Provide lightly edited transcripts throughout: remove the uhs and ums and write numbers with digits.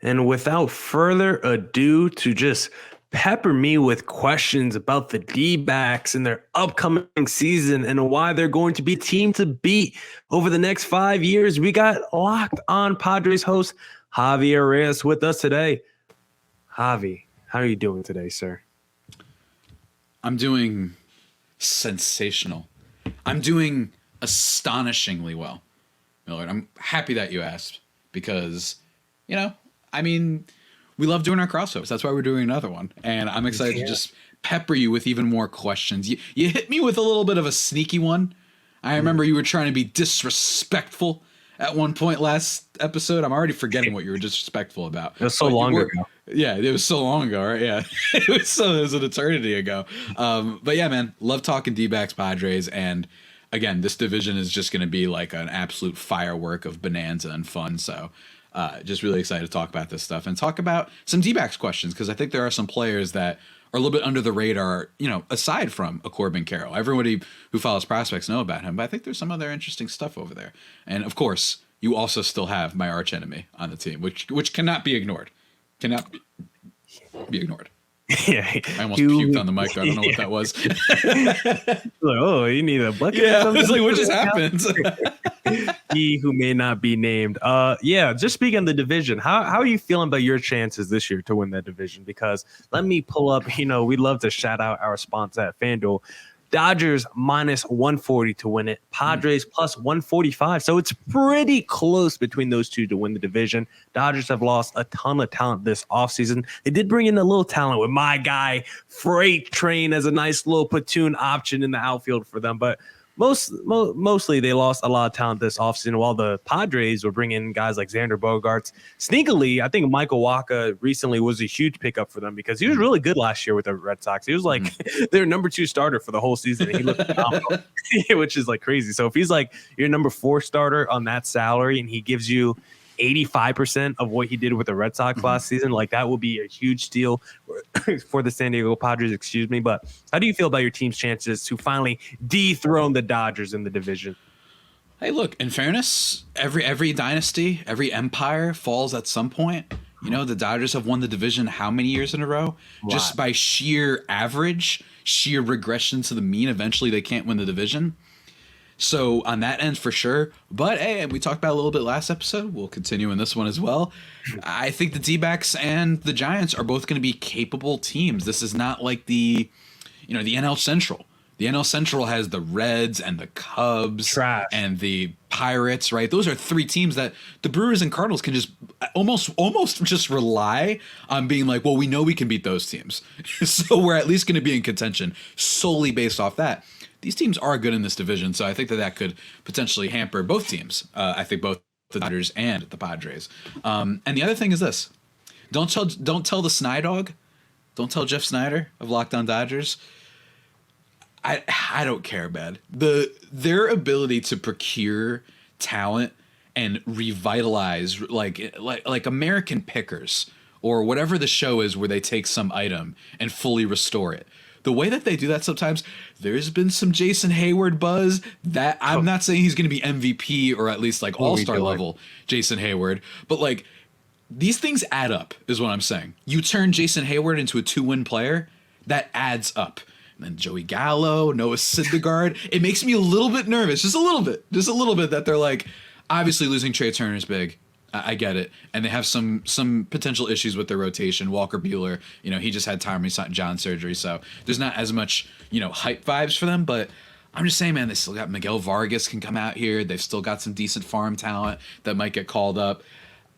And without further ado, to just pepper me with questions about the D-backs and their upcoming season and why they're going to be a team to beat over the next 5 years, we got Locked On Padres host Javier Reyes with us today. Javi, how are you doing today, sir? I'm doing sensational. I'm doing astonishingly well, Millard. I'm happy that you asked because, we love doing our crossovers. That's why we're doing another one. And I'm excited to just pepper you with even more questions. You hit me with a little bit of a sneaky one. I remember you were trying to be disrespectful at one point last episode. I'm already forgetting what you were disrespectful about. It was so long ago. Yeah, it was so long ago, right? Yeah, it was an eternity ago. But yeah, man, love talking D-backs, Padres, and again, this division is just going to be like an absolute firework of bonanza and fun. So, just really excited to talk about this stuff and talk about some D-backs questions because I think there are some players that are a little bit under the radar, aside from a Corbin Carroll. Everybody who follows prospects know about him, but I think there's some other interesting stuff over there. And of course, you also still have my arch enemy on the team, which cannot be ignored. Cannot be ignored. Yeah, I almost puked on the mic. I don't know what that was. Like, oh, you need a bucket? Yeah, I was like, what just happened? He who may not be named. Just speaking of the division, how are you feeling about your chances this year to win that division? Because let me pull up, we'd love to shout out our sponsor at FanDuel. Dodgers minus 140 to win it. Padres plus 145. So it's pretty close between those two to win the division. Dodgers have lost a ton of talent this offseason. They did bring in a little talent with my guy, Freight Train, as a nice little platoon option in the outfield for them. But mostly they lost a lot of talent this offseason, while the Padres were bringing in guys like Xander Bogaerts. Sneakily, I think Michael Wacha recently was a huge pickup for them because he was really good last year with the Red Sox. He was like their number 2 starter for the whole season, and he looked phenomenal, which is like crazy. So if he's like your number 4 starter on that salary and he gives you 85% of what he did with the Red Sox last season, like that will be a huge steal for the San Diego Padres, But how do you feel about your team's chances to finally dethrone the Dodgers in the division? Hey, look, in fairness, every dynasty, every empire falls at some point. The Dodgers have won the division how many years in a row? Just by sheer average, sheer regression to the mean, eventually they can't win the division. So on that end, for sure. But hey, we talked about it a little bit last episode. We'll continue in this one as well. I think the D-backs and the Giants are both going to be capable teams. This is not like the NL Central. The NL Central has the Reds and the Cubs and the Pirates, right? Those are 3 teams that the Brewers and Cardinals can just almost just rely on being like, well, we know we can beat those teams. So we're at least going to be in contention solely based off that. These teams are good in this division, so I think that could potentially hamper both teams. I think both the Dodgers and the Padres. And the other thing is this: don't tell the Snydog, don't tell Jeff Snyder of Locked On Dodgers. I don't care, man. Their ability to procure talent and revitalize like American Pickers or whatever the show is where they take some item and fully restore it. The way that they do that sometimes, there's been some Jason Hayward buzz that I'm not saying he's going to be MVP or at least like all-star level Jason Hayward, but like these things add up is what I'm saying. You turn Jason Hayward into a 2-win player, that adds up. And then Joey Gallo, Noah Syndergaard, it makes me a little bit nervous, just a little bit that they're like, obviously losing Trey Turner's big. I get it. And they have some potential issues with their rotation. Walker Buehler, he just had Tommy John surgery, so there's not as much, hype vibes for them. But I'm just saying, man, they still got Miguel Vargas can come out here. They've still got some decent farm talent that might get called up.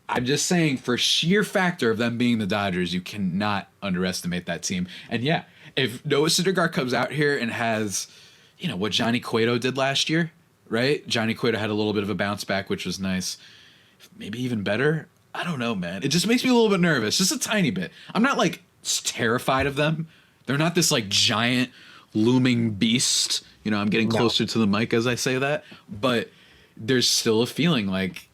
I'm just saying, for sheer factor of them being the Dodgers, you cannot underestimate that team. And yeah, if Noah Syndergaard comes out here and has, what Johnny Cueto did last year, right? Johnny Cueto had a little bit of a bounce back, which was nice. Maybe even better. I don't know, man. It just makes me a little bit nervous, just a tiny bit. I'm not like terrified of them. They're not this like giant looming beast. I'm getting closer to the mic as I say that, but there's still a feeling like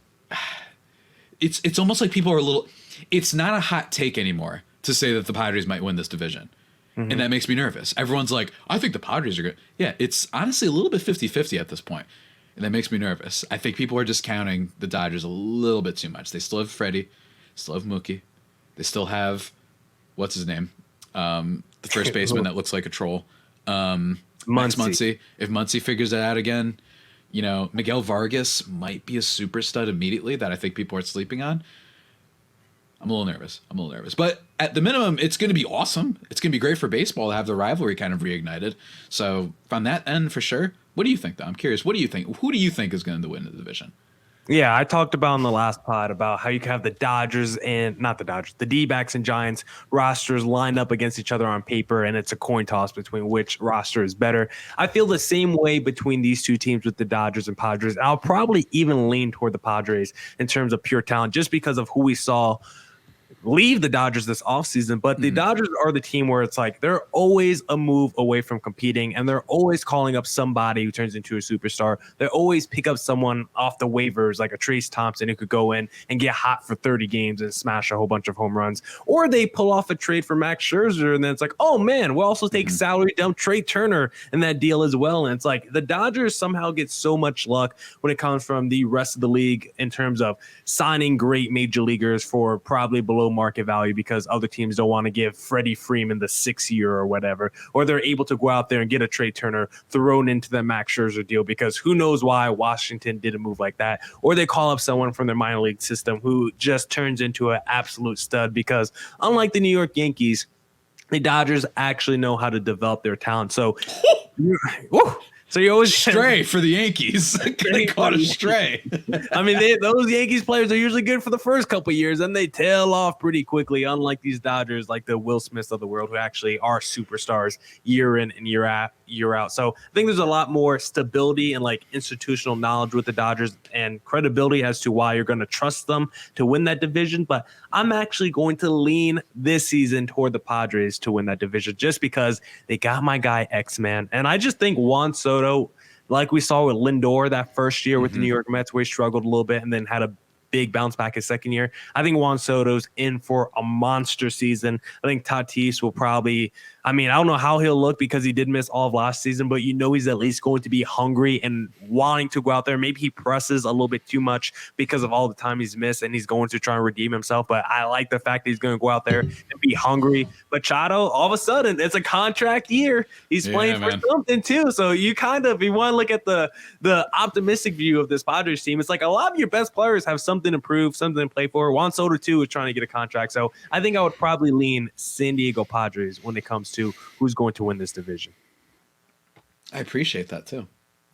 it's almost like people are a little. It's not a hot take anymore to say that the Padres might win this division. And that makes me nervous. Everyone's like, I think the Padres are good. Yeah, it's honestly a little bit 50-50 at this point. And that makes me nervous. I think people are discounting the Dodgers a little bit too much. They still have Freddie, Still have Mookie. They still have, what's his name? The first baseman that looks like a troll. Max Muncy. If Muncy figures it out again, Miguel Vargas might be a super stud immediately that I think people are sleeping on. I'm a little nervous. But at the minimum, it's going to be awesome. It's going to be great for baseball to have the rivalry kind of reignited. So on that end, for sure. What do you think, though? I'm curious. What do you think? Who do you think is going to win the division? Yeah, I talked about in the last pod about how you can have the Dodgers and not the Dodgers, the Dbacks and Giants rosters lined up against each other on paper, and it's a coin toss between which roster is better. I feel the same way between these two teams with the Dodgers and Padres. I'll probably even lean toward the Padres in terms of pure talent just because of who we saw leave the Dodgers this offseason, but the Dodgers are the team where it's like they're always a move away from competing, and they're always calling up somebody who turns into a superstar. They always pick up someone off the waivers like a Trace Thompson who could go in and get hot for 30 games and smash a whole bunch of home runs. Or they pull off a trade for Max Scherzer, and then it's like, oh man, we'll also take salary dump Trey Turner in that deal as well. And it's like the Dodgers somehow get so much luck when it comes from the rest of the league in terms of signing great major leaguers for probably below market value because other teams don't want to give Freddie Freeman the 6th year or whatever, or they're able to go out there and get a Trey Turner thrown into the Max Scherzer deal because who knows why Washington did a move like that, or they call up someone from their minor league system who just turns into an absolute stud because unlike the New York Yankees, the Dodgers actually know how to develop their talent. So you always stray for the Yankees. They caught a stray. I mean, those Yankees players are usually good for the first couple of years, and they tail off pretty quickly, unlike these Dodgers, like the Will Smiths of the world, who actually are superstars year in and year out. So I think there's a lot more stability and like institutional knowledge with the Dodgers and credibility as to why you're going to trust them to win that division. But I'm actually going to lean this season toward the Padres to win that division just because they got my guy X-Man. And I just think Juan Soto, like we saw with Lindor that first year with the New York Mets, where he struggled a little bit and then had a big bounce back his second year. I think Juan Soto's in for a monster season. I think Tatis will probably, I don't know how he'll look because he did miss all of last season, but he's at least going to be hungry and wanting to go out there. Maybe he presses a little bit too much because of all the time he's missed and he's going to try and redeem himself. But I like the fact that he's going to go out there and be hungry. Machado, all of a sudden, it's a contract year. He's playing for something too. So you want to look at the optimistic view of this Padres team. It's like a lot of your best players have something to prove, something to play for. Juan Soto too is trying to get a contract. So I think I would probably lean San Diego Padres when it comes to who's going to win this division. I appreciate that too.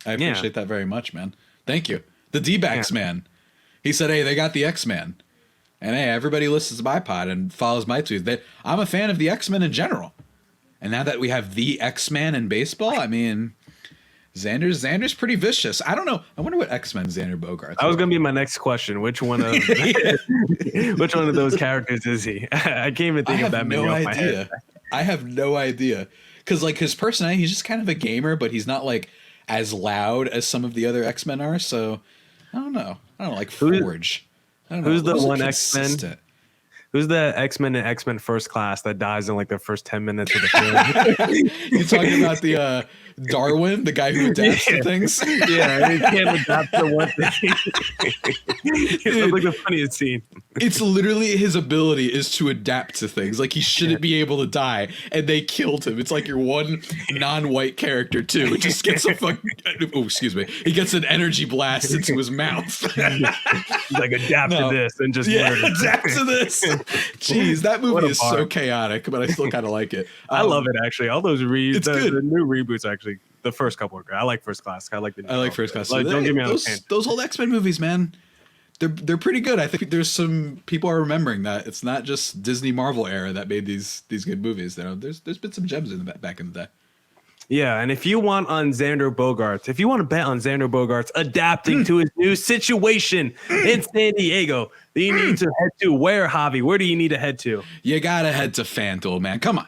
I appreciate that very much, man. Thank you. The Dbacks man. He said, hey, they got the X-Men. And hey, everybody listens to my pod and follows my tweets. I'm a fan of the X-Men in general. And now that we have the X-Man in baseball, Xander's pretty vicious. I don't know. I wonder what X-Men Xander Bogaerts. That was going to be my next question. Which one of those characters is he? I can't even think of that many off my head. I have no idea. Because like his personality, he's just kind of a gamer, but he's not like as loud as some of the other X-Men are. So I don't know. Like Forge. I don't know. Who's the one X-Men? Who's the X-Men in X-Men First Class that dies in like the first 10 minutes of the film? You're talking about the Darwin, the guy who adapts to things? Yeah, he can't adapt to one thing. It's like the funniest scene. It's literally his ability is to adapt to things. Like he shouldn't be able to die, and they killed him. It's like your one non-white character too. It just gets he gets an energy blast into his mouth. He's like, adapt to this and just adapt to this. Jeez, that movie is so chaotic, but I still kind of like it. I love it actually. All those the new reboots actually. The first couple are great. I like First Class. I like First Class. Like, don't get me on those old X-Men movies, man. They're pretty good. I think there's some people are remembering that it's not just Disney Marvel era that made these good movies. There's been some gems in back in the day. Yeah, and if you want to bet on Xander Bogaerts adapting to his new situation in San Diego, then you need to head to where, Javi? Where do you need to head to? You gotta head to FanDuel, man. Come on.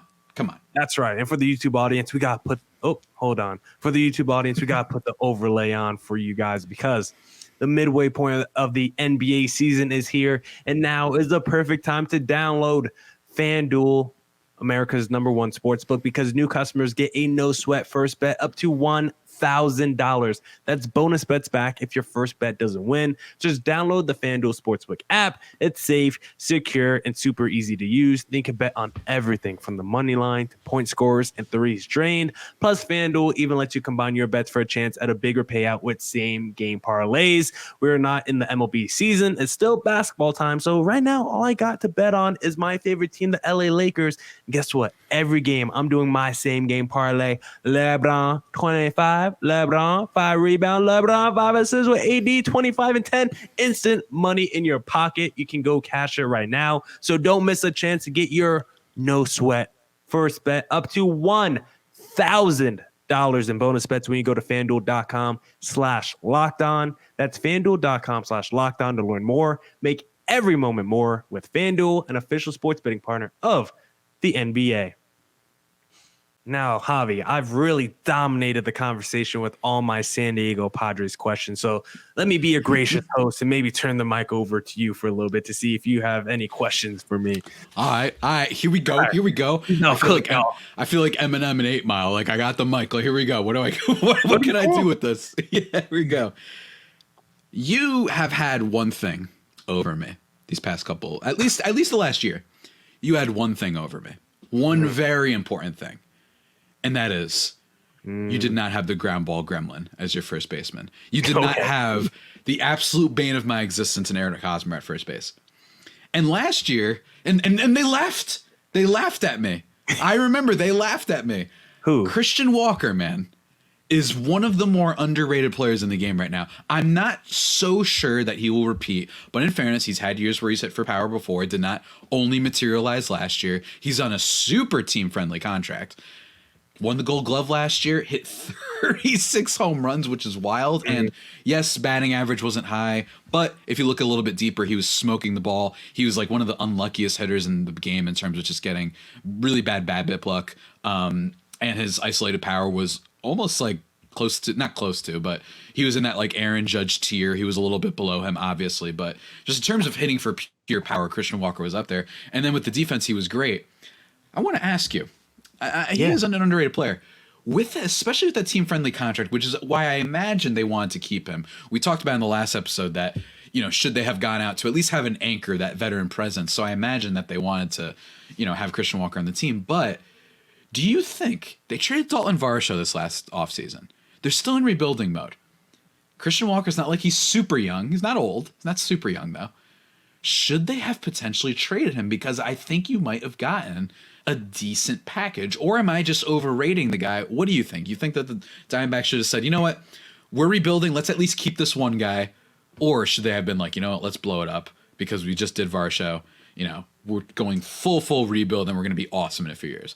That's right. And for the YouTube audience, we got to put For the YouTube audience, we got to put the overlay on for you guys because the midway point of the NBA season is here, and now is the perfect time to download FanDuel, America's #1 sportsbook, because new customers get a no-sweat first bet up to $1 $1,000. That's bonus bets back if your first bet doesn't win. Just download the FanDuel Sportsbook app. It's safe, secure, and super easy to use. You can bet on everything from the money line to point scores and threes drained. Plus, FanDuel even lets you combine your bets for a chance at a bigger payout with same game parlays. We're not in the MLB season. It's still basketball time. So right now, all I got to bet on is my favorite team, the LA Lakers. And guess what? Every game, I'm doing my same game parlay. LeBron, 25. LeBron, 5 rebound. LeBron, 5 assists with AD, 25 and 10. Instant money in your pocket. You can go cash it right now. So don't miss a chance to get your no sweat first bet up to $1,000 in bonus bets when you go to FanDuel.com/lockedon. That's FanDuel.com/lockedon to learn more. Make every moment more with FanDuel, an official sports betting partner of the NBA. Now, Javi, I've really dominated the conversation with all my San Diego Padres questions. So let me be a gracious host and maybe turn the mic over to you for a little bit to see if you have any questions for me. All right. Here we go. Right. Here we go. No, I feel like Eminem and 8 Mile. Like I got the mic. Like, here we go. What can I do with this? Yeah, here we go. You have had one thing over me these past couple, at least the last year. You had one thing over me. One very important thing. And that is, you did not have the ground ball gremlin as your first baseman. You did not have the absolute bane of my existence in Eric Hosmer at first base. And last year, and they laughed. They laughed at me. I remember they laughed at me. Who? Christian Walker, man, is one of the more underrated players in the game right now. I'm not so sure that he will repeat, but in fairness, he's had years where he's hit for power before. It did not only materialize last year. He's on a super team-friendly contract. Won the Gold Glove last year, hit 36 home runs, which is wild. And yes, batting average wasn't high, but if you look a little bit deeper, he was smoking the ball. He was like one of the unluckiest hitters in the game in terms of just getting really bad BABIP luck. And his isolated power was almost like not close to, but he was in that like Aaron Judge tier. He was a little bit below him, obviously, but just in terms of hitting for pure power, Christian Walker was up there. And then with the defense, he was great. I want to ask you, he is an underrated player. Especially with that team-friendly contract, which is why I imagine they wanted to keep him. We talked about in the last episode that, should they have gone out to at least have an anchor, that veteran presence. So I imagine that they wanted to, have Christian Walker on the team. But do you think they traded Dalton Varsho this last offseason? They're still in rebuilding mode. Christian Walker's not like he's super young. He's not old. He's not super young, though. Should they have potentially traded him? Because I think you might have gotten a decent package. Or am I just overrating the guy? What do you think? You think that the Diamondbacks should have said, you know what? We're rebuilding. Let's at least keep this one guy. Or should they have been like, you know what? Let's blow it up because we just did Varsho. We're going full rebuild and we're going to be awesome in a few years.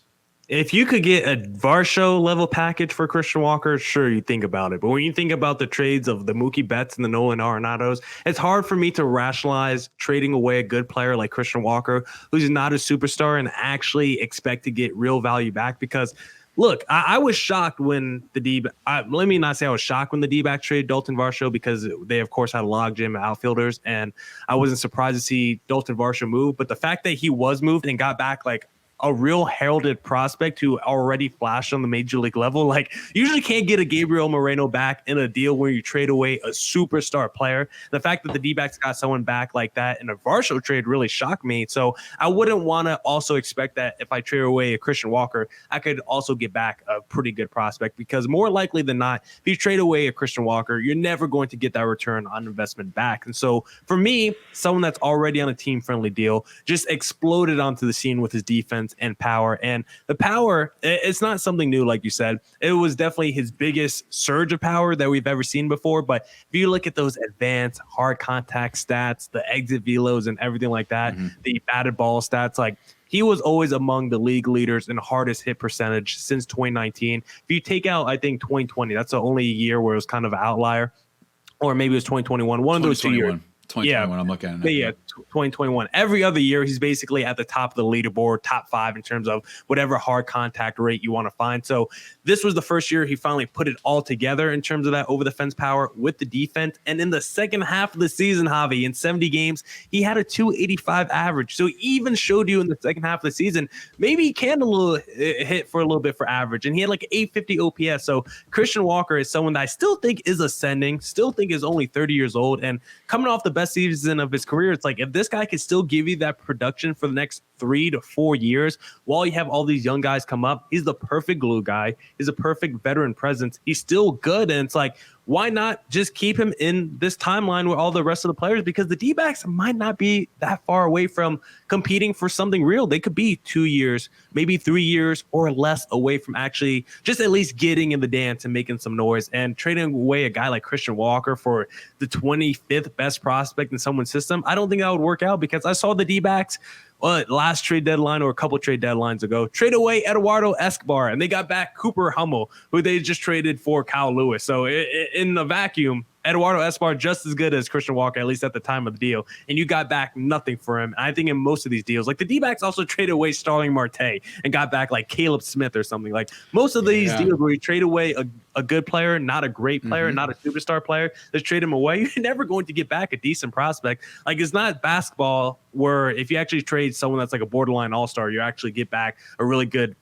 If you could get a Varsho level package for Christian Walker, sure, you think about it. But when you think about the trades of the Mookie Betts and the Nolan Arenados, it's hard for me to rationalize trading away a good player like Christian Walker, who's not a superstar, and actually expect to get real value back. Because, look, I was shocked when let me not say I was shocked when the D-backs traded Dalton Varsho, because they, of course, had a logjam of outfielders, and I wasn't surprised to see Dalton Varsho move. But the fact that he was moved and got back, like, a real heralded prospect who already flashed on the major league level. Like, you usually can't get a Gabriel Moreno back in a deal where you trade away a superstar player. The fact that the D-backs got someone back like that in a Varsho trade really shocked me. So I wouldn't want to also expect that if I trade away a Christian Walker, I could also get back a pretty good prospect, because more likely than not, if you trade away a Christian Walker, you're never going to get that return on investment back. And so for me, someone that's already on a team-friendly deal just exploded onto the scene with his defense and power. And the power, it's not something new, like you said. It was definitely his biggest surge of power that we've ever seen before. But if you look at those advanced hard contact stats, the exit velos and everything like that, the batted ball stats, like, he was always among the league leaders in hardest hit percentage since 2019. If you take out, I think, 2020, that's the only year where it was kind of an outlier, or maybe it was 2021, one of those 2 years. 2021. I'm looking at it. Yeah, 2021. Every other year, he's basically at the top of the leaderboard, top 5 in terms of whatever hard contact rate you want to find. So this was the first year he finally put it all together in terms of that over the fence power with the defense. And in the second half of the season, Javi, in 70 games, he had a 285 average. So he even showed you in the second half of the season, maybe he can hit for a little bit for average. And he had like 850 OPS. So Christian Walker is someone that I still think is ascending, still think is only 30 years old. And coming off the best season of his career, it's like if this guy can still give you that production for the next 3 to 4 years while you have all these young guys come up, he's the perfect glue guy. He's a perfect veteran presence. He's still good. And it's like, why not just keep him in this timeline with all the rest of the players? Because the D-backs might not be that far away from competing for something real. They could be 2 years, maybe 3 years or less away from actually just at least getting in the dance and making some noise. And trading away a guy like Christian Walker for the 25th best prospect in someone's system, I don't think that would work out, because I saw the D-backs last trade deadline or a couple trade deadlines ago trade away Eduardo Escobar, and they got back Cooper Hummel, who they just traded for Kyle Lewis. So in the vacuum, Eduardo Escobar just as good as Christian Walker, at least at the time of the deal, and you got back nothing for him. And I think in most of these deals, like the D-backs also traded away Starling Marte and got back like Caleb Smith or something. Like most of these deals where you trade away a good player, not a great player, not a superstar player, just trade him away, you're never going to get back a decent prospect. Like it's not basketball where if you actually trade someone that's like a borderline all-star, you actually get back a really good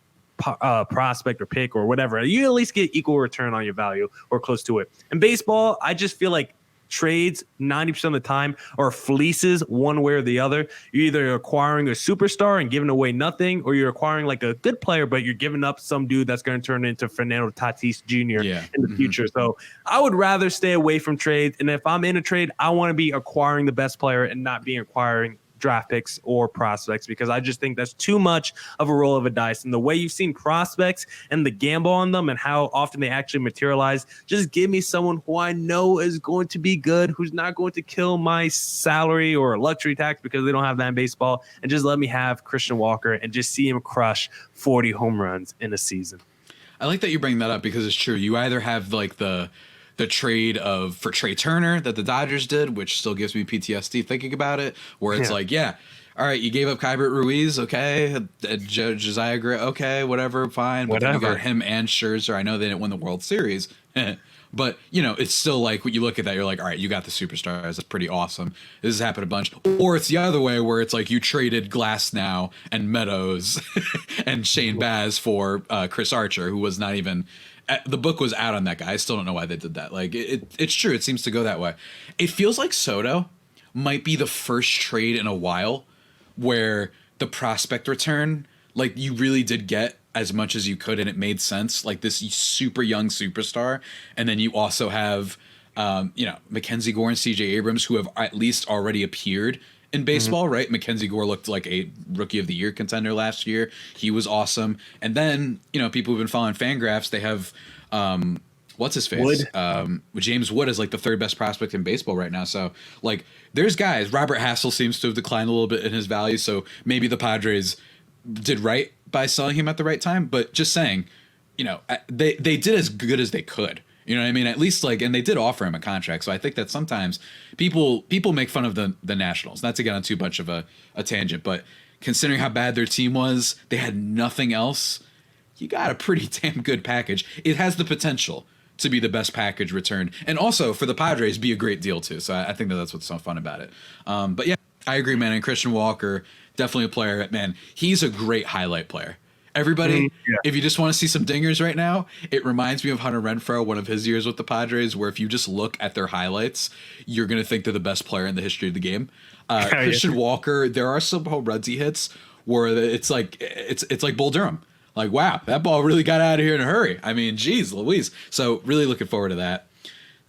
prospect or pick or whatever. You at least get equal return on your value or close to it. In baseball, I just feel like trades 90% of the time are fleeces one way or the other. You're either acquiring a superstar and giving away nothing, or you're acquiring like a good player, but you're giving up some dude that's going to turn into Fernando Tatis Jr. in the future. So I would rather stay away from trades. And if I'm in a trade, I want to be acquiring the best player and not be acquiring draft picks or prospects, because I just think that's too much of a roll of a dice. And the way you've seen prospects and the gamble on them and how often they actually materialize, just give me someone who I know is going to be good, who's not going to kill my salary or luxury tax, because they don't have that in baseball, and just let me have Christian Walker and just see him crush 40 home runs in a season. I like that you bring that up, because it's true. You either have like the trade for Trey Turner that the Dodgers did, which still gives me PTSD thinking about it, where it's like, all right, you gave up Keibert Ruiz, okay, Josiah Gray, okay, whatever, fine, but then you got him and Scherzer. I know they didn't win the World Series, but it's still like, when you look at that, you're like, all right, you got the superstars, that's pretty awesome. This has happened a bunch. Or it's the other way, where it's like you traded Glasnow and Meadows and Shane Baz for Chris Archer, who was not even. The book was out on that guy. I still don't know why they did that. Like it's true. It seems to go that way. It feels like Soto might be the first trade in a while where the prospect return, like you really did get as much as you could and it made sense. Like this super young superstar. And then you also have, Mackenzie Gore and CJ Abrams, who have at least already appeared in baseball, right? Mackenzie Gore looked like a Rookie of the Year contender last year. He was awesome. And then, people who've been following Fangraphs, they have, what's his face? James Wood is like the third best prospect in baseball right now. So, like, there's guys. Robert Hassel seems to have declined a little bit in his value. So maybe the Padres did right by selling him at the right time. But just saying, they did as good as they could. You know what I mean? At least and they did offer him a contract. So I think that sometimes people make fun of the Nationals, not to get on too much of a tangent, but considering how bad their team was, they had nothing else. You got a pretty damn good package. It has the potential to be the best package returned. And also for the Padres, be a great deal too. So I think that's what's so fun about it. But yeah, I agree, man. And Christian Walker, definitely a player, man. He's a great highlight player. Everybody, if you just want to see some dingers right now, it reminds me of Hunter Renfroe, one of his years with the Padres, where if you just look at their highlights, you're going to think they're the best player in the history of the game. Christian Walker, there are some home runs he hits where it's like Bull Durham. Like, wow, that ball really got out of here in a hurry. I mean, geez, Louise. So really looking forward to that.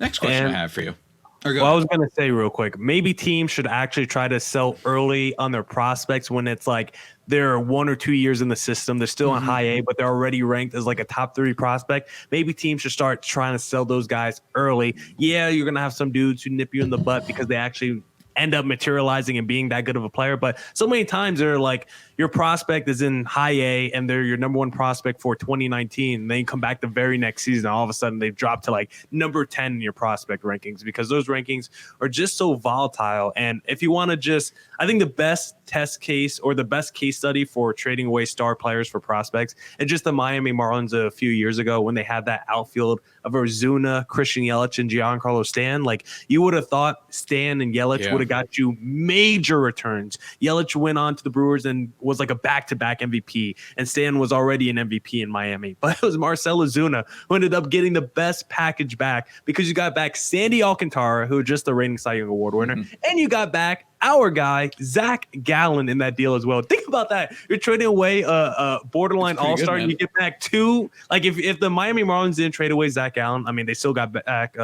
Next question I have for you. I was going to say real quick, maybe teams should actually try to sell early on their prospects when it's like they're 1 or 2 years in the system. They're still in high A, but they're already ranked as like a top 3 prospect. Maybe teams should start trying to sell those guys early. Yeah, you're going to have some dudes who nip you in the butt because they actually end up materializing and being that good of a player. But so many times they're like, your prospect is in high A and they're your number one prospect for 2019. And then you come back the very next season, all of a sudden they've dropped to like number 10 in your prospect rankings, because those rankings are just so volatile. And if you want to just, I think the best test case or the best case study for trading away star players for prospects and just the Miami Marlins a few years ago when they had that outfield of Ozuna, Christian Yelich, and Giancarlo Stanton. Like, you would have thought Stan and Yelich would have got you major returns. Yelich went on to the Brewers and was like a back-to-back MVP, and Stan was already an MVP in Miami. But it was Marcell Ozuna who ended up getting the best package back, because you got back Sandy Alcantara, who was just the reigning Cy Young Award winner, and you got back our guy Zach Gallen in that deal as well. Think about that. You're trading away a borderline all-star, and you get back two. Like, if the Miami Marlins didn't trade away Zach Gallen, I mean, they still got back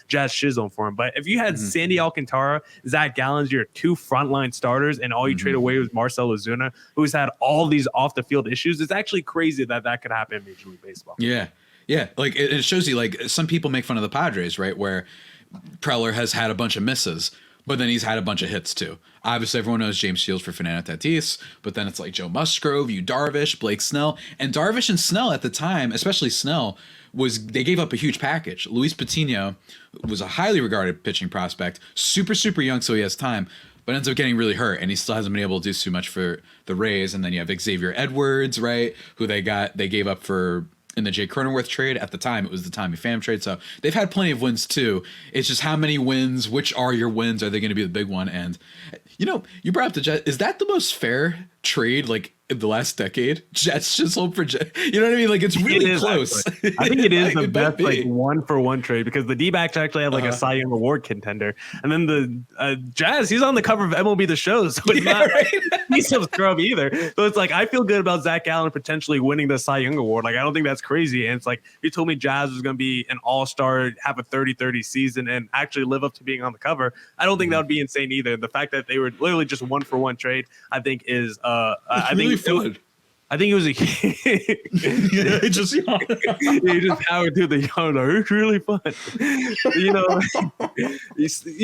Jazz Chisholm for him. But if you had Sandy Alcantara, Zach Gallen's your two frontline starters, and all you trade away was Marcell Ozuna, who's had all these off-the-field issues, it's actually crazy that could happen in Major League Baseball. Yeah. Yeah. Like, it shows you, like, some people make fun of the Padres, right, where Preller has had a bunch of misses, but then he's had a bunch of hits too. Obviously, everyone knows James Shields for Fernando Tatis, but then it's like Joe Musgrove, Yu Darvish, Blake Snell. And Darvish and Snell at the time, especially Snell, they gave up a huge package. Luis Patino was a highly regarded pitching prospect, super, super young, so he has time, but ends up getting really hurt, and he still hasn't been able to do too much for the Rays. And then you have Xavier Edwards, right, who they gave up for in the Jay Cronenworth trade. At the time, it was the Tommy Pham trade. So they've had plenty of wins too. It's just how many wins, which are your wins? Are they going to be the big one? And, you know, you brought up the Jets. Is that the most fair trade, like, in the last decade? Jets just hope for Jets. You know what I mean? Like, it's really close. I think it is the best, like, 1-for-1 trade, because the Dbacks actually had like a Cy Young Award contender. And then the Jazz, he's on the cover of MLB The Show. So it's not he's no scrub either. So it's like, I feel good about Zach Gallen potentially winning the Cy Young Award. Like, I don't think that's crazy. And it's like, you told me Jazz was going to be an all-star, have a 30-30 season, and actually live up to being on the cover. I don't think that would be insane either. The fact that they were literally just 1-for-1 trade, I think is I think fun. I think it was he just powered through the yard. It's really fun. You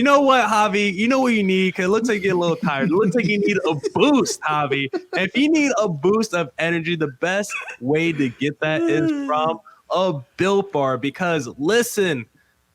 know what, Javi? You know what you need? Because it looks like you get a little tired. It looks like you need a boost, Javi. And if you need a boost of energy, the best way to get that is from a Built Bar. Because listen,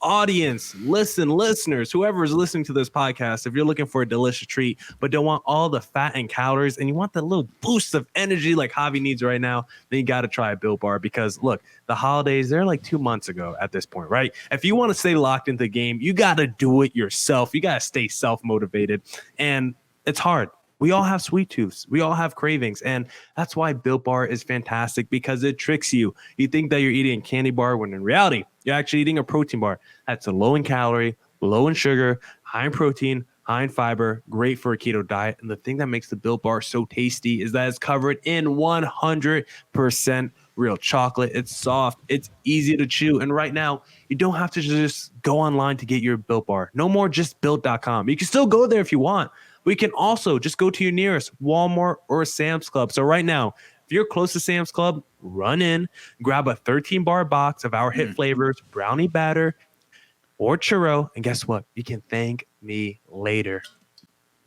audience, listeners, whoever is listening to this podcast, if you're looking for a delicious treat but don't want all the fat and calories, and you want that little boost of energy like Javi needs right now, then you got to try a Built Bar. Because look, the holidays, they're like 2 months ago at this point, right? If you want to stay locked into the game, you got to do it yourself. You got to stay self-motivated, and it's hard. We all have sweet tooths. We all have cravings. And that's why Built Bar is fantastic, because it tricks you. You think that you're eating a candy bar when in reality, you're actually eating a protein bar. That's low in calorie, low in sugar, high in protein, high in fiber, great for a keto diet. And the thing that makes the Built Bar so tasty is that it's covered in 100% real chocolate. It's soft. It's easy to chew. And right now, you don't have to just go online to get your Built Bar. No more just built.com. You can still go there if you want. We can also just go to your nearest Walmart or Sam's Club. So right now, if you're close to Sam's Club, run in, grab a 13-bar box of our hit flavors, brownie batter or churro, and guess what? You can thank me later.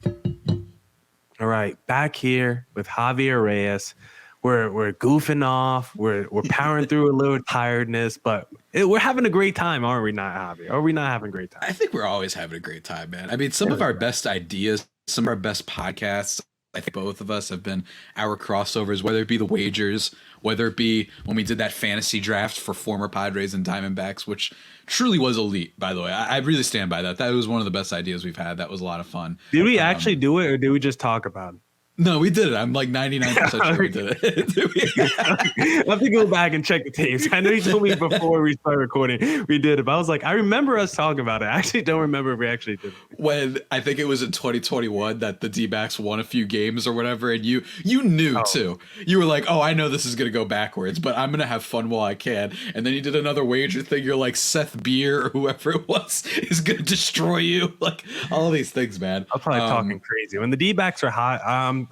All right, back here with Javier Reyes. We're goofing off. We're powering through a little tiredness, but we're having a great time, aren't we not, Javier? Are we not having a great time? I think we're always having a great time, man. I mean, some of our best ideas, some of our best podcasts, I think both of us have been our crossovers, whether it be the wagers, whether it be when we did that fantasy draft for former Padres and Diamondbacks, which truly was elite, by the way. I really stand by that. That was one of the best ideas we've had. That was a lot of fun. Did we actually do it, or did we just talk about it? No, we did it. I'm like 99% sure we did it. I'll have to go back and check the tapes. I know you told me before we started recording we did it, but I was like, I remember us talking about it. I actually don't remember if we actually did it. When I think it was in 2021 that the D-backs won a few games or whatever, and you knew too. You were like, oh, I know this is going to go backwards, but I'm going to have fun while I can. And then you did another wager thing. You're like, Seth Beer or whoever it was is going to destroy you. Like, all these things, man. I'm probably talking crazy. When the D-backs are hot,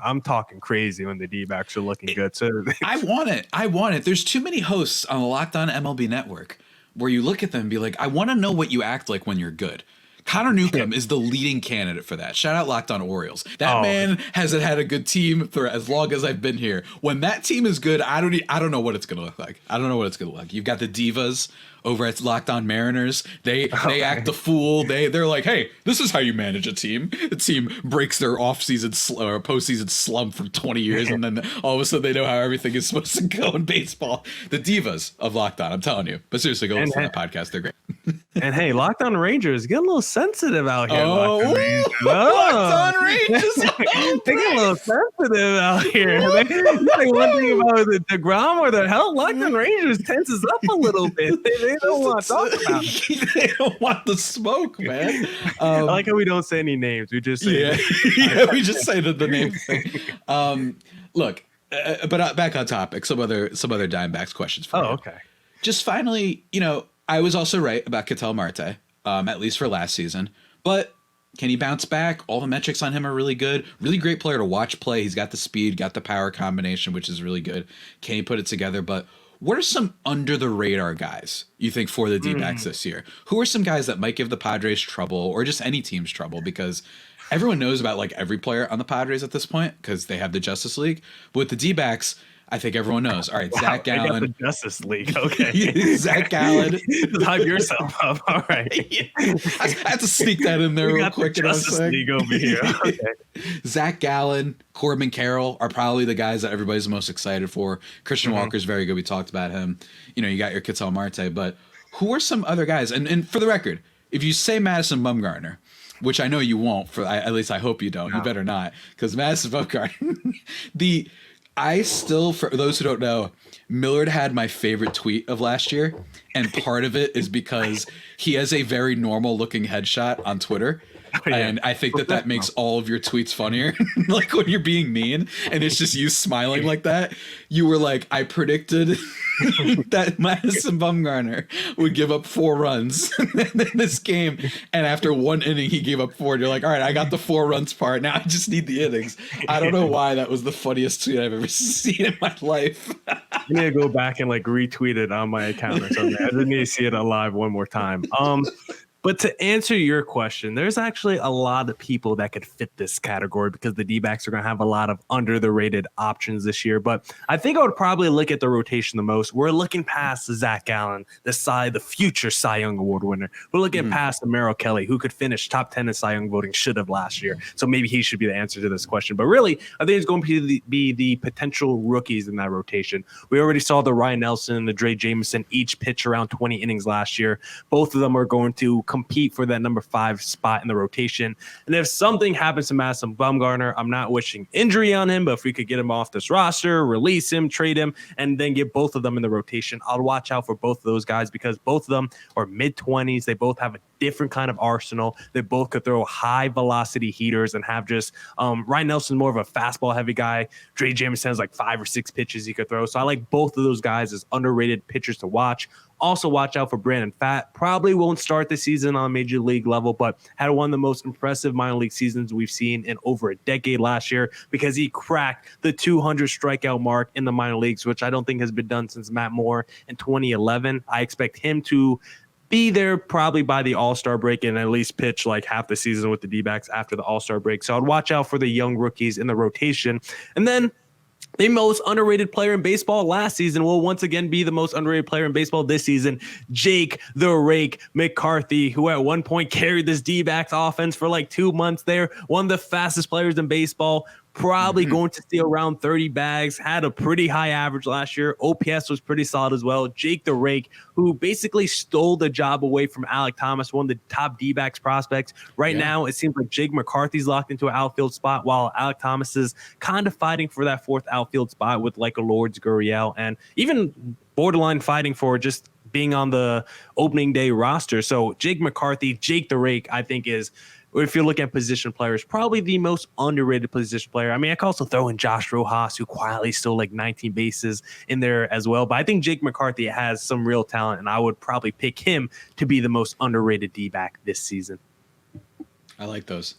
I'm talking crazy when the D-backs are looking good. So I want it. There's too many hosts on the Locked On MLB network where you look at them and be like, I want to know what you act like when you're good. Connor Newcomb is the leading candidate for that. Shout out Locked On Orioles. That man hasn't had a good team for as long as I've been here. When that team is good, I don't know what it's gonna look like. I don't know what it's gonna look like. You've got the Divas over at Locked On Mariners. They act the fool. They're like, hey, this is how you manage a team. The team breaks their offseason or postseason slump for 20 years, and then all of a sudden they know how everything is supposed to go in baseball. The Divas of Locked On, I'm telling you. But seriously, go listen to that podcast. They're great. And hey, Locked On Rangers get a little sensitive out here. Locked On Rangers. They get a little sensitive out here. They one thing about the DeGrom or the hell, Locked On Rangers tenses up a little bit. They don't want to talk about it. They don't want the smoke, man. I like how we don't say any names. We just say we just say the name thing. Look, but back on topic. Some other Diamondbacks questions for you. Okay. Just finally, I was also right about Ketel Marte, at least for last season. But can he bounce back? All the metrics on him are really good. Really great player to watch play. He's got the speed, got the power combination, which is really good. Can he put it together? But what are some under the radar guys you think for the D-backs this year? Who are some guys that might give the Padres trouble or just any team's trouble? Because everyone knows about like every player on the Padres at this point because they have the Justice League. But with the D-backs, I think everyone knows. All right, wow, Zach Gallen. The Justice League. Okay. Zach Gallen. Hype yourself up. All right. I had to sneak that in there real quick. The Justice League over here. Okay. Zach Gallen, Corbin Carroll are probably the guys that everybody's the most excited for. Christian Walker's very good. We talked about him. You got your Ketel Marte, but who are some other guys? And for the record, if you say Madison Bumgarner, which I know you won't, at least I hope you don't. No. You better not, because Madison Bumgarner, I still, for those who don't know, Millard had my favorite tweet of last year, and part of it is because he has a very normal looking headshot on Twitter. And I think that makes all of your tweets funnier. Like when you're being mean and it's just you smiling like that. You were like, I predicted that Madison Bumgarner would give up 4 runs in this game. And after 1 inning, he gave up 4. And you're like, all right, I got the 4 runs part. Now I just need the innings. I don't know why that was the funniest tweet I've ever seen in my life. You need to go back and like retweet it on my account or something. I just need to see it alive one more time. But to answer your question, there's actually a lot of people that could fit this category because the D-backs are going to have a lot of under the rated options this year. But I think I would probably look at the rotation the most. We're looking past Zach Gallen, the future Cy Young Award winner. We're looking past Merrill Kelly, who could finish top 10 in Cy Young voting, should have last year. So maybe he should be the answer to this question. But really, I think it's going to be the potential rookies in that rotation. We already saw the Ryan Nelson and the Dre Jameson each pitch around 20 innings last year. Both of them are going to compete for that number 5 spot in the rotation. And if something happens to Madison Bumgarner, I'm not wishing injury on him, but if we could get him off this roster, release him, trade him, and then get both of them in the rotation, I'll watch out for both of those guys because both of them are mid-20s. They both have a different kind of arsenal. They both could throw high velocity heaters and have just Ryan Nelson more of a fastball heavy guy. Dre Jameson has like 5 or 6 pitches he could throw. So I like both of those guys as underrated pitchers to watch. Also watch out for Brandon Pfaadt. Probably won't start the season on a major league level, but had one of the most impressive minor league seasons we've seen in over a decade last year because he cracked the 200 strikeout mark in the minor leagues, which I don't think has been done since Matt Moore in 2011. I expect him to be there probably by the All-Star break and at least pitch like half the season with the D-backs after the All-Star break. So I'd watch out for the young rookies in the rotation. And then the most underrated player in baseball last season will once again be the most underrated player in baseball this season, Jake the Rake McCarthy, who at one point carried this D-backs offense for like 2 months there, one of the fastest players in baseball, probably going to steal around 30 bags, had a pretty high average last year. OPS was pretty solid as well. Jake the Rake, who basically stole the job away from Alek Thomas, one of the top D-backs prospects. Right now, it seems like Jake McCarthy's locked into an outfield spot while Alek Thomas is kind of fighting for that 4th outfield spot with like a Lourdes Gurriel and even borderline fighting for just being on the opening day roster. So Jake McCarthy, Jake the Rake, I think is, if you're looking at position players, probably the most underrated position player. I mean, I could also throw in Josh Rojas, who quietly stole like 19 bases in there as well. But I think Jake McCarthy has some real talent, and I would probably pick him to be the most underrated D-back this season. I like those.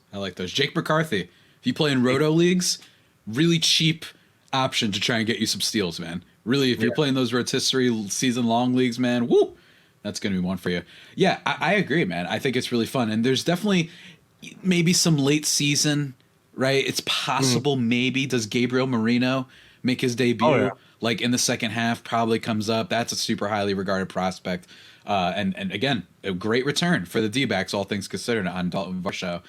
Jake McCarthy, if you play in roto leagues, really cheap option to try and get you some steals, man. Really, if you're playing those rotisserie season-long leagues, man, woo! That's going to be one for you. Yeah, I agree, man. I think it's really fun. And there's definitely maybe some late season, right? It's possible maybe does Gabriel Moreno make his debut? Oh, yeah. Like in the second half, probably comes up. That's a super highly regarded prospect. And again, a great return for the D-backs, all things considered, on Dalton Varsho.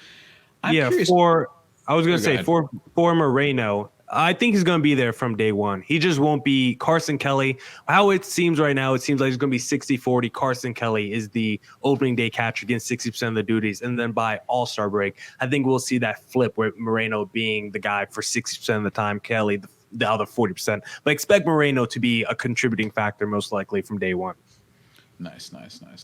I'm curious. I was going to say ahead. for Moreno, I think he's going to be there from day one. He just won't be Carson Kelly. How it seems right now, it seems like it's going to be 60-40. Carson Kelly is the opening day catcher, getting 60% of the duties. And then by All-Star break, I think we'll see that flip where Moreno being the guy for 60% of the time, Kelly the other 40%. But expect Moreno to be a contributing factor most likely from day one. Nice.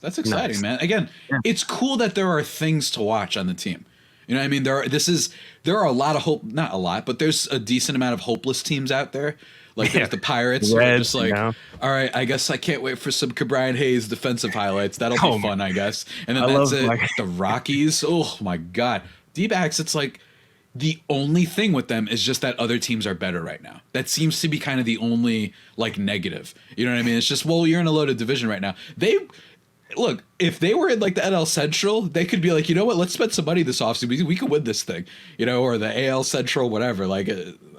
That's exciting, man. Again, it's cool that there are things to watch on the team. You know what I mean? There are a lot of not a lot, but there's a decent amount of hopeless teams out there. Like there's the Pirates, who are just like, all right, I guess I can't wait for some Brian Hayes defensive highlights. That'll be fun, I guess. And then that's it. The Rockies, oh my God. D-backs, it's like the only thing with them is just that other teams are better right now. That seems to be kind of the only like negative. You know what I mean? It's just, well, you're in a loaded division right now. Look, if they were in like the NL Central, they could be like, you know what, let's spend some money this offseason. We could win this thing, you know, or the AL Central, whatever. Like,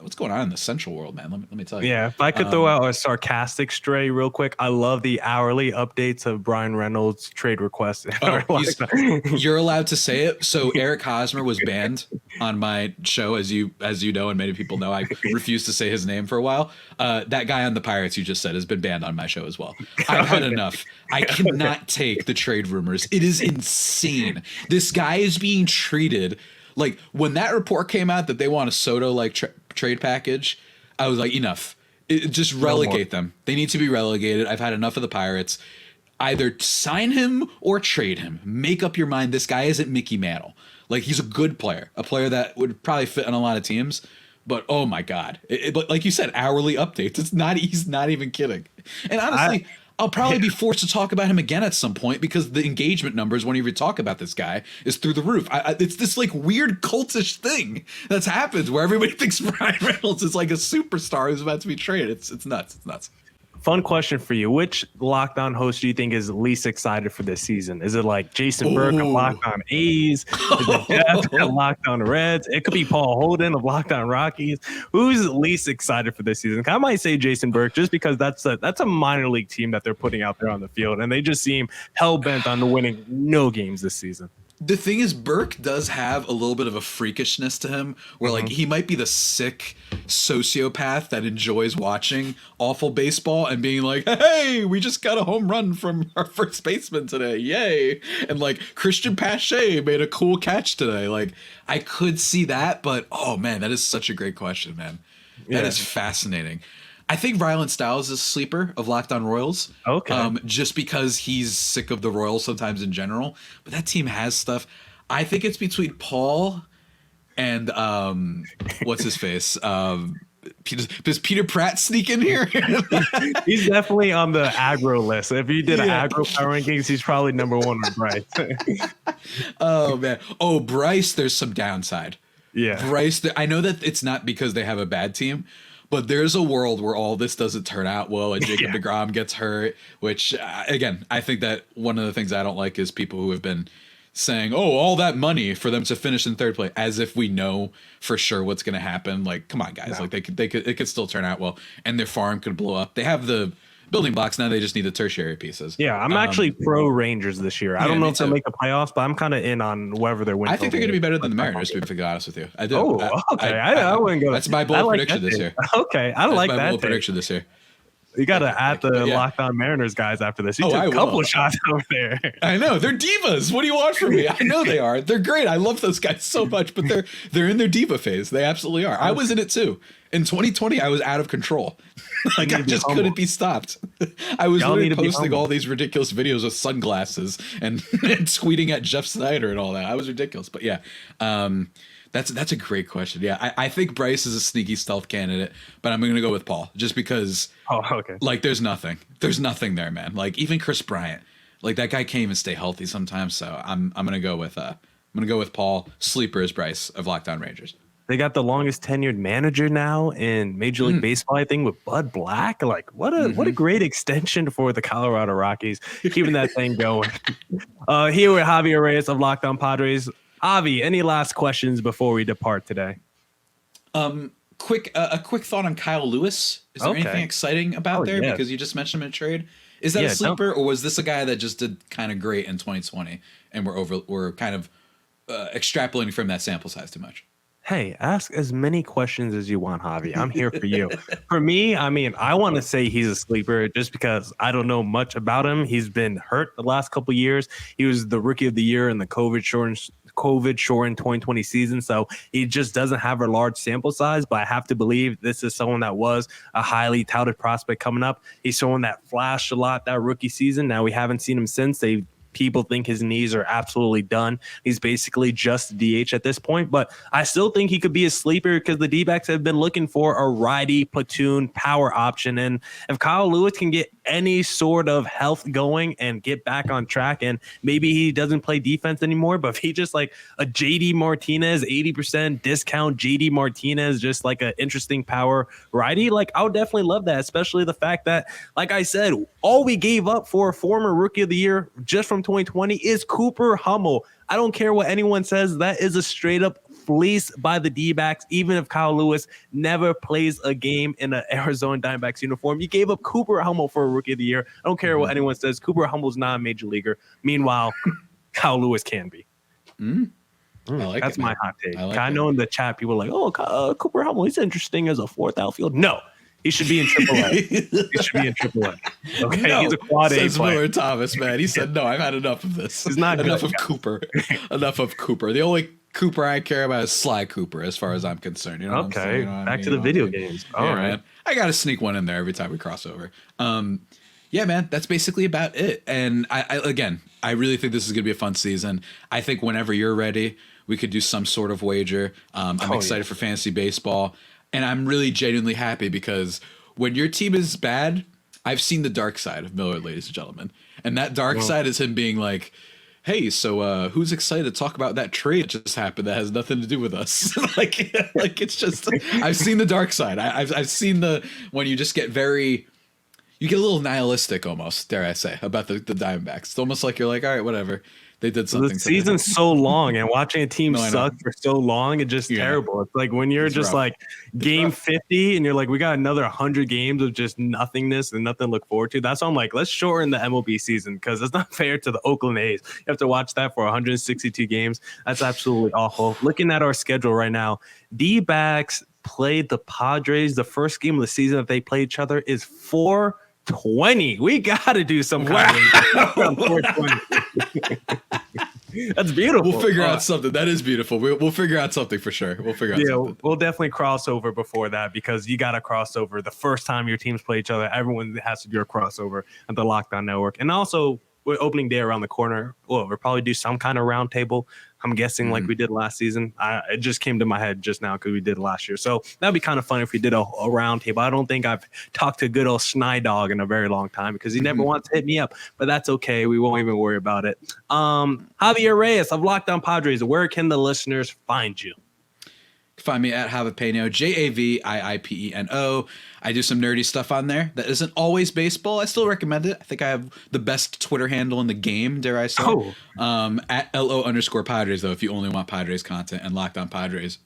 what's going on in the Central world, man? Let me tell you. Yeah, if I could throw out a sarcastic stray real quick, I love the hourly updates of Brian Reynolds' trade requests. You're allowed to say it. So Eric Hosmer was banned on my show, as you know, and many people know. I refused to say his name for a while. That guy on the Pirates you just said has been banned on my show as well. I've had enough. I cannot take the trade rumors. It is insane. This guy is being treated like, when that report came out that they want a Soto like trade package, I was like, enough. Just relegate them. They need to be relegated. I've had enough of the Pirates. Either sign him or trade him. Make up your mind. This guy isn't Mickey Mantle. Like, he's a good player, a player that would probably fit on a lot of teams. But oh my God, but like you said, hourly updates. He's not even kidding. And honestly, I'll probably be forced to talk about him again at some point because the engagement numbers whenever you talk about this guy is through the roof. It's this like weird cultish thing that's happened where everybody thinks Brian Reynolds is like a superstar who's about to be traded. It's nuts. It's nuts. Fun question for you. Which Locked On host do you think is least excited for this season? Is it like Jason Burke of Locked On A's? Is it Jeff of Locked On Reds? It could be Paul Holden of Locked On Rockies. Who's least excited for this season? I might say Jason Burke just because that's a minor league team that they're putting out there on the field, and they just seem hell-bent on winning no games this season. The thing is, Burke does have a little bit of a freakishness to him where like he might be the sick sociopath that enjoys watching awful baseball and being like, hey, we just got a home run from our first baseman today. Yay. And like Christian Pache made a cool catch today. Like, I could see that, but oh man, that is such a great question, man. That is fascinating. I think Rylan Stiles is a sleeper of Locked On Royals. Okay. Just because he's sick of the Royals sometimes in general. But that team has stuff. I think it's between Paul and what's his face? Does Peter Pratt sneak in here? He's definitely on the aggro list. If you did an aggro power rankings, he's probably number one with Bryce. Oh, man. Oh, Bryce, there's some downside. Yeah. Bryce, I know that it's not because they have a bad team, but there's a world where all this doesn't turn out well and Jacob deGrom gets hurt, which, again, I think that one of the things I don't like is people who have been saying, oh, all that money for them to finish in third place, as if we know for sure what's going to happen. Like, come on, guys. No. Like, it could still turn out well, and their farm could blow up. They have the building blocks now. They just need the tertiary pieces. Yeah, I'm actually pro Rangers this year. I don't know if they'll make the playoffs, but I'm kind of in on whether they're winning. I think they're going to be better than the Mariners, to be honest with you. I do. Oh, okay. I wouldn't go. That's my bold prediction this year. Okay, I like that. My bold prediction this year. You got to add the Locked On Mariners guys after this. You took a couple of shots over there. I know. They're divas. What do you want from me? I know they are. They're great. I love those guys so much, but they're in their diva phase. They absolutely are. I was in it too. In 2020, I was out of control. Like, I just couldn't be stopped. I was literally posting all these ridiculous videos with sunglasses and tweeting at Jeff Snyder and all that. I was ridiculous. But yeah, that's a great question. Yeah, I think Bryce is a sneaky stealth candidate, but I'm going to go with Paul just because. Oh, okay. Like, there's nothing there, man. Like, even Chris Bryant, like, that guy can't even stay healthy sometimes. So I'm going to go with Paul. Sleeper is Bryce of Locked On Rangers. They got the longest tenured manager now in Major League Baseball, I think, with Bud Black. Like, what a great extension for the Colorado Rockies, keeping that thing going. Here with Javier Reyes of Locked On Padres. Javi, any last questions before we depart today? A quick thought on Kyle Lewis. Is there anything exciting about there? Yes. Because you just mentioned him in trade. Is that a sleeper, or was this a guy that just did kind of great in 2020, and we're kind of extrapolating from that sample size too much? Hey, ask as many questions as you want, Javi. I'm here for you. For me, I mean, I want to say he's a sleeper just because I don't know much about him. He's been hurt the last couple of years. He was the Rookie of the Year in the COVID-shortened 2020 season, so he just doesn't have a large sample size. But I have to believe this is someone that was a highly touted prospect coming up. He's someone that flashed a lot that rookie season. Now we haven't seen him since. People think his knees are absolutely done. He's basically just DH at this point, but I still think he could be a sleeper because the Dbacks have been looking for a righty platoon power option. And if Kyle Lewis can get any sort of health going and get back on track, and maybe he doesn't play defense anymore, but if he just like a JD Martinez, 80% discount JD Martinez, just like an interesting power righty, like I would definitely love that, especially the fact that, like I said, all we gave up for a former Rookie of the Year just from 2020 is Cooper Hummel. I don't care what anyone says. That is a straight up fleece by the D-backs. Even if Kyle Lewis never plays a game in an Arizona Diamondbacks uniform, you gave up Cooper Hummel for a Rookie of the Year. I don't care what anyone says. Cooper Hummel's not a major leaguer. Meanwhile, Kyle Lewis can be. That's my hot take. I know in the chat people are like, oh, Cooper Hummel, he's interesting as a fourth outfield. No. He should be in AAA. Okay, no, he's a quad A player. Miller Thomas, man. He said, no, I've had enough of this. He's not enough of Cooper. Enough of Cooper. The only Cooper I care about is Sly Cooper, as far as I'm concerned. You know what I'm saying? You know back to the video games. All right. Man. I got to sneak one in there every time we cross over. Yeah, man, that's basically about it. And I really think this is going to be a fun season. I think whenever you're ready, we could do some sort of wager. I'm excited for fantasy baseball. And I'm really genuinely happy because when your team is bad, I've seen the dark side of Miller, ladies and gentlemen. And that dark side is him being like, hey, so who's excited to talk about that trade that just happened that has nothing to do with us? like it's just, I've seen the dark side. I've seen when you just get you get a little nihilistic almost, dare I say, about the Diamondbacks. It's almost like you're like, all right, whatever. They did something. The season's so long, and watching a team suck for so long, it's just terrible. It's like when you're just rough. Like game 50 and you're like, we got another 100 games of just nothingness and nothing to look forward to. That's why I'm like, let's shorten the MLB season because it's not fair to the Oakland A's. You have to watch that for 162 games. That's absolutely awful. Looking at our schedule right now, D-backs played the Padres. The first game of the season that they play each other is 420. We got to do some kind of 420. That's beautiful. We'll figure out something. That is beautiful. We'll figure out something for sure. We'll figure out something. We'll definitely cross over before that because you got to cross over the first time your teams play each other. Everyone has to do a crossover at the Locked On Network. And also, with opening day around the corner, we'll probably do some kind of round table. I'm guessing like we did last season. It just came to my head just now because we did last year. So that'd be kind of fun if we did a round table. I don't think I've talked to good old Snydog in a very long time because he never wants to hit me up, but that's okay. We won't even worry about it. Javier Reyes of Locked On Padres. Where can the listeners find you? Find me at Javipeno, JAVIIPENO. I do some nerdy stuff on there that isn't always baseball. I still recommend it. I think I have the best Twitter handle in the game, dare I say. At LO_Padres, though, if you only want Padres content, and Locked On Padres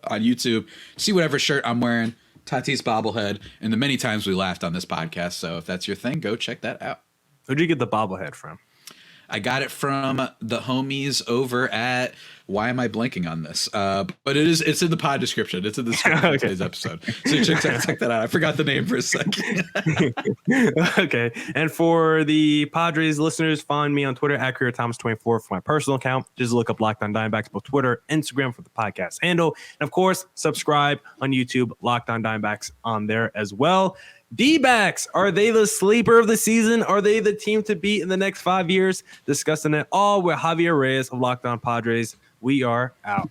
on YouTube. See whatever shirt I'm wearing, Tatis bobblehead, and the many times we laughed on this podcast. So if that's your thing, go check that out. Where'd you get the bobblehead from? I got it from the homies over at, why am I blanking on this? But it's in the pod description. It's in the description of today's episode. So check that out. I forgot the name for a second. Okay. And for the Padres listeners, find me on Twitter at CareerThomas24 for my personal account. Just look up Locked On Diamondbacks, both Twitter, Instagram for the podcast handle. And of course, subscribe on YouTube, Locked On Diamondbacks on there as well. D-backs, are they the sleeper of the season? Are they the team to beat in the next 5 years? Discussing it all with Javier Reyes of Locked On Padres. We are out.